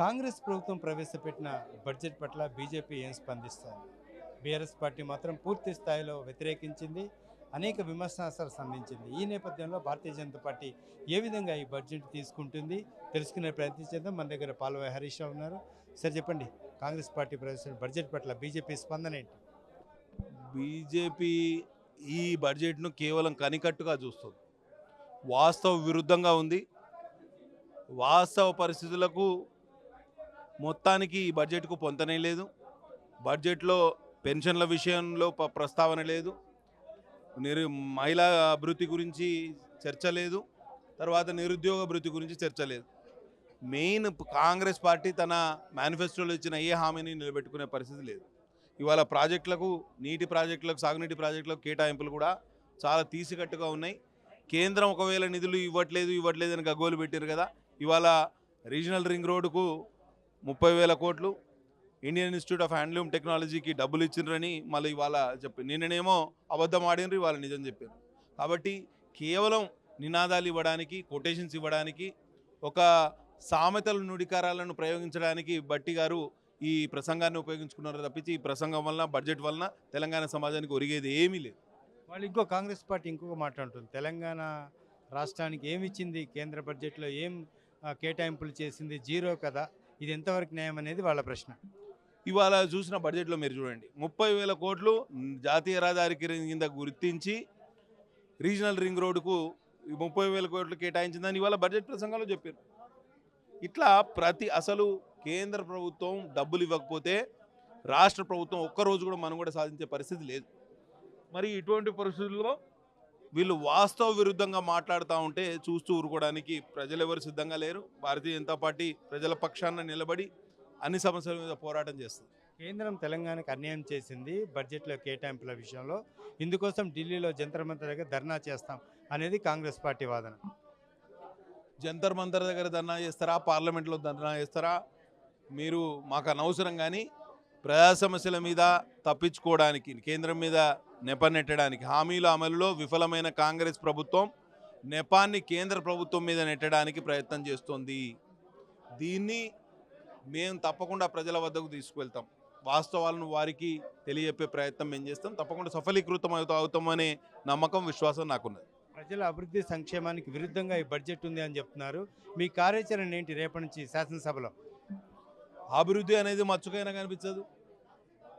కాంగ్రెస్ ప్రభుత్వం ప్రవేశపెట్టిన బడ్జెట్ పట్ల బీజేపీ ఏం స్పందిస్తోంది? బీఆర్ఎస్ పార్టీ మాత్రం పూర్తి స్థాయిలో వ్యతిరేకించింది. అనేక విమర్శనాస్త్రాలు సంధించింది. ఈ నేపథ్యంలో భారతీయ జనతా పార్టీ ఏ విధంగా ఈ బడ్జెట్ తీసుకుంటుంది తెలుసుకునే ప్రయత్నం చేద్దాం. మన దగ్గర పాల్వాయి హరీష్ రావు ఉన్నారు. సార్ చెప్పండి, కాంగ్రెస్ పార్టీ ప్రవేశపెట్టిన బడ్జెట్ పట్ల బీజేపీ స్పందన ఏంటి? బీజేపీ ఈ బడ్జెట్ను కేవలం కనికట్టుగా చూస్తుంది. వాస్తవ విరుద్ధంగా ఉంది. వాస్తవ పరిస్థితులకు మొత్తానికి ఈ బడ్జెట్కు పొంతనే లేదు. బడ్జెట్లో పెన్షన్ల విషయంలో ప్రస్తావన లేదు. మహిళా అభివృద్ధి గురించి చర్చ లేదు. తర్వాత నిరుద్యోగ అభివృద్ధి గురించి చర్చ లేదు. మెయిన్ కాంగ్రెస్ పార్టీ తన మేనిఫెస్టోలో ఇచ్చిన ఏ హామీని నిలబెట్టుకునే పరిస్థితి లేదు. ఇవాళ ప్రాజెక్టులకు, నీటి ప్రాజెక్టులకు, సాగునీటి ప్రాజెక్టులకు కేటాయింపులు కూడా చాలా తీసికట్టుగా ఉన్నాయి. కేంద్రం ఒకవేళ నిధులు ఇవ్వట్లేదు అని గగ్గోలు పెట్టారు కదా. ఇవాళ రీజనల్ రింగ్ రోడ్డుకు 30,000 కోట్లు, ఇండియన్ ఇన్స్టిట్యూట్ ఆఫ్ హ్యాండ్లూమ్ టెక్నాలజీకి డబ్బులు ఇచ్చిండ్రని మళ్ళీ ఇవాళ నిన్ననేమో అబద్ధం ఆడినరు, ఇవాళ నిజం చెప్పారు. కాబట్టి కేవలం నినాదాలు ఇవ్వడానికి, కొటేషన్స్ ఇవ్వడానికి, ఒక సామెతలు నుడికారాలను ప్రయోగించడానికి బట్టి గారు ఈ ప్రసంగాన్ని ఉపయోగించుకున్నారు తప్పించి ఈ ప్రసంగం వలన, బడ్జెట్ వలన తెలంగాణ సమాజానికి ఒరిగేది ఏమీ లేదు. వాళ్ళు కాంగ్రెస్ పార్టీ ఇంకొక మాట అంటుంది. తెలంగాణ రాష్ట్రానికి ఏమి ఇచ్చింది, కేంద్ర బడ్జెట్లో ఏం కేటాయింపులు చేసింది, జీరో కదా, ఇది ఎంతవరకు న్యాయం అనేది వాళ్ళ ప్రశ్న. ఇవాళ చూసిన బడ్జెట్లో మీరు చూడండి, 30,000 కోట్లు జాతీయ రహదారి కింద గుర్తించి రీజనల్ రింగ్ రోడ్డుకు 30,000 కోట్లు కేటాయించిందని ఇవాళ బడ్జెట్ ప్రసంగంలో చెప్పారు. ఇట్లా అసలు కేంద్ర ప్రభుత్వం డబ్బులు ఇవ్వకపోతే రాష్ట్ర ప్రభుత్వం ఒక్కరోజు కూడా మనం కూడా సాధించే పరిస్థితి లేదు. మరి ఇటువంటి పరిస్థితుల్లో వీళ్ళు వాస్తవ విరుద్ధంగా మాట్లాడుతూ ఉంటే చూస్తూ ఊరుకోవడానికి ప్రజలు ఎవరు సిద్ధంగా లేరు. భారతీయ జనతా పార్టీ ప్రజల పక్షాన నిలబడి అన్ని సమస్యల మీద పోరాటం చేస్తుంది. కేంద్రం తెలంగాణకు అన్యాయం చేసింది బడ్జెట్లో కేటాయింపుల విషయంలో. ఇందుకోసం ఢిల్లీలో జంతర్ మంతర్ దగ్గర ధర్నా చేస్తాం అనేది కాంగ్రెస్ పార్టీ వాదన. జంతర్ మంతర్ దగ్గర ధర్నా చేస్తారా, పార్లమెంట్లో ధర్నా చేస్తారా, మీరు మాకు అనవసరం. కానీ ప్రజా సమస్యల మీద తప్పించుకోవడానికి, కేంద్రం మీద నెపనెట్టడానికి, హామీల అమలులో విఫలమైన కాంగ్రెస్ ప్రభుత్వం నెపాన్ని కేంద్ర ప్రభుత్వం మీద నెట్టడానికి ప్రయత్నం చేస్తోంది. దీన్ని మేము తప్పకుండా ప్రజల వద్దకు తీసుకువెళ్తాం. వాస్తవాలను వారికి తెలియజెప్పే ప్రయత్నం మేము చేస్తాం. తప్పకుండా సఫలీకృతం అవుతామనే నమ్మకం, విశ్వాసం నాకున్నది. ప్రజల అభివృద్ధి సంక్షేమానికి విరుద్ధంగా ఈ బడ్జెట్ ఉంది అని చెప్తున్నారు. మీ కార్యాచరణ ఏంటి రేపటి నుంచి శాసనసభలో? అభివృద్ధి అనేది మచ్చుకైనా కనిపించదు.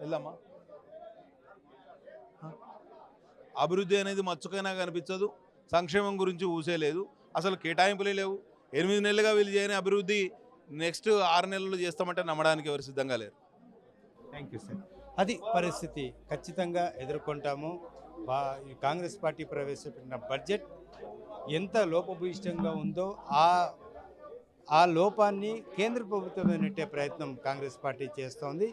వెళ్దామా? అభివృద్ధి అనేది మచ్చుకైనా కనిపించదు. సంక్షేమం గురించి ఊసేలేదు. అసలు కేటాయింపులే లేవు. 8 నెలలుగా వీళ్ళు చేయని అభివృద్ధి నెక్స్ట్ 6 నెలలు చేస్తామంటే నమ్మడానికి ఎవరు సిద్ధంగా లేరు. Thank you sir. అది పరిస్థితి ఖచ్చితంగా ఎదుర్కొంటాము. ఈ కాంగ్రెస్ పార్టీ ప్రవేశపెట్టిన బడ్జెట్ ఎంత లోపభూయిష్టంగా ఉందో ఆ లోపాన్ని కేంద్ర ప్రభుత్వం నెట్టే ప్రయత్నం కాంగ్రెస్ పార్టీ చేస్తోంది.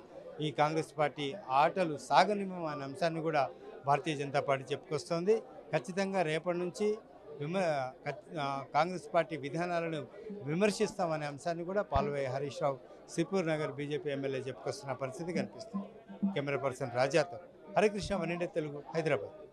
ఈ కాంగ్రెస్ పార్టీ ఆటలు సాగనివ్వం అనే అంశాన్ని కూడా భారతీయ జనతా పార్టీ చెప్పుకొస్తోంది. ఖచ్చితంగా రేపటి నుంచి కాంగ్రెస్ పార్టీ విధానాలను విమర్శిస్తామనే అంశాన్ని కూడా పాల్వాయి హరీష్ రావు, సిపూర్ నగర్ బీజేపీ ఎమ్మెల్యే చెప్పుకొస్తున్న పరిస్థితి కనిపిస్తుంది. కెమెరా పర్సన్ రాజాతో హరికృష్ణ, వన్ ఇండియా తెలుగు, హైదరాబాద్.